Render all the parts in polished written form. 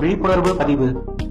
விழிப்புணர்வு பதிவு.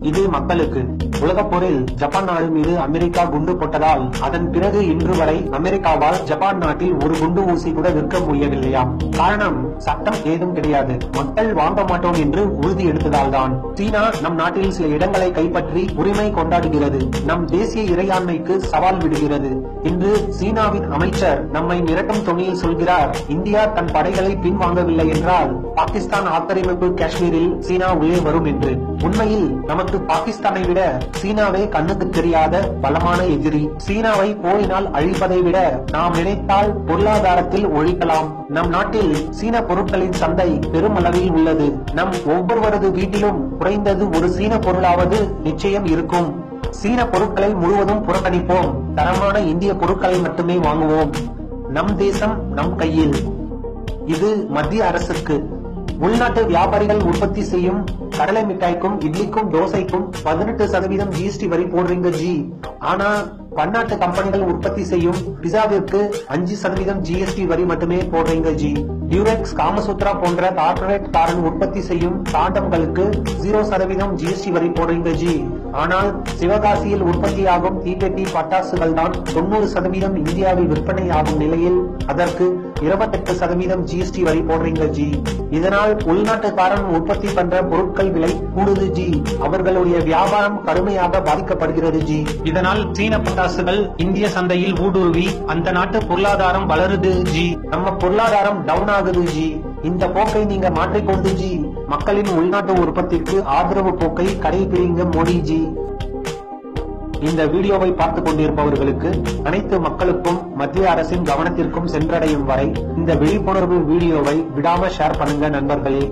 இது மக்களுக்கு. உலகப் போரில் ஜப்பான் நாடு மீது அமெரிக்கா குண்டு போட்டதால் அதன் பிறகு இன்று வரை அமெரிக்காவால் ஜப்பான் நாட்டில் ஒரு குண்டு ஊசி கூட விற்க முடியவில்லையாம். காரணம், சட்டம் ஏதும் கிடையாது. மக்கள் வாங்க மாட்டோம் என்று உறுதி எடுத்ததால் தான். சீனா நம் நாட்டில் சில இடங்களை கைப்பற்றி உரிமை கொண்டாடுகிறது. நம் தேசிய இறையாண்மைக்கு சவால் விடுகிறது. இன்று சீனாவின் அமைச்சர் நம்மை மிரட்டும் தொனியில் சொல்கிறார், இந்தியா தன் படைகளை பின்வாங்கவில்லை என்றால் பாகிஸ்தான் ஆக்கிரமிப்பு காஷ்மீரில் சீனா உள்ளே வரும் என்று. உண்மையில் நமக்கு பாகிஸ்தானை விட சீனாவே கண்ணுக்கு தெரியாத பலமான எதிரி. சீனாவை போரினால் அழிப்பதை விட நாம் நினைத்தால் பொருளாதாரத்தில் ஒழிக்கலாம். நம் நாட்டில் சீன பொருட்களின் சந்தை பெருமளவில் உள்ளது. நம் ஒவ்வொருவரது வீட்டிலும் குறைந்தது ஒரு சீன பொருளாவது நிச்சயம் இருக்கும். சீன பொருட்களை முழுவதும் புறக்கணிப்போம். தரமான இந்திய பொருட்களை மட்டுமே வாங்குவோம். நம் தேசம் நம் கையில். இது மத்திய அரசுக்கு. உள்நாட்டு வியாபாரிகள் உற்பத்தி செய்யும் கடலை மிட்டாய்க்கும் இட்லிக்கும் தோசைக்கும் 18% ஜிஎஸ்டி வரி போடுறீங்க ஜி. ஆனா பன்னாட்டு கம்பெனிகள் உற்பத்தி செய்யும் பிஸாவிற்கு 5% ஜிஎஸ்டி வரி மட்டுமே போடுறீங்க ஜி. டியூரெக்ஸ், காமசூத்ரா போன்ற கார்பரேட் காரன் உற்பத்தி செய்யும் காண்டம்களுக்கு 0% ஜிஎஸ்டி வரி போடுறீங்க ஜி. ஆனால் சிவகாசியில் உற்பத்தியாகும் தீப்பெட்டி பட்டாசுகள் தான் 90% இந்தியாவில் விற்பனை ஆகும் நிலையில் அதற்கு 28% ஜிஎஸ்டி வரி போடுறீங்க ஜி. இதனால் உள்நாட்டுக்காரன் உற்பத்தி பண்ற பொருட்கள் விலை கூடுது ஜி. அவர்களுடைய வியாபாரம் கடுமையாக பாதிக்கப்படுகிறது ஜி. இதனால் சீன பட்டாசுகள் இந்திய சந்தையில் ஊடுருவி அந்த நாட்டு பொருளாதாரம் வளருது ஜி. நம்ம பொருளாதாரம் டவுன் ஆகுது ஜி. இந்த போக்கை நீங்க மாற்றிக்கொண்டு ஜி மக்களின் உள்நாட்டு உற்பத்திக்கு ஆதரவு போக்கை கடைபிடிங்க மோடி ஜி. இந்த வீடியோவை பார்த்துக் கொண்டிருப்பவர்களுக்கு அனைத்து மக்களுக்கும் மத்திய அரசின் கவனத்திற்கும் சென்றடையும் வரை இந்த விழிப்புணர்வு வீடியோவை விடாம ஷேர் பண்ணுங்க நண்பர்களே.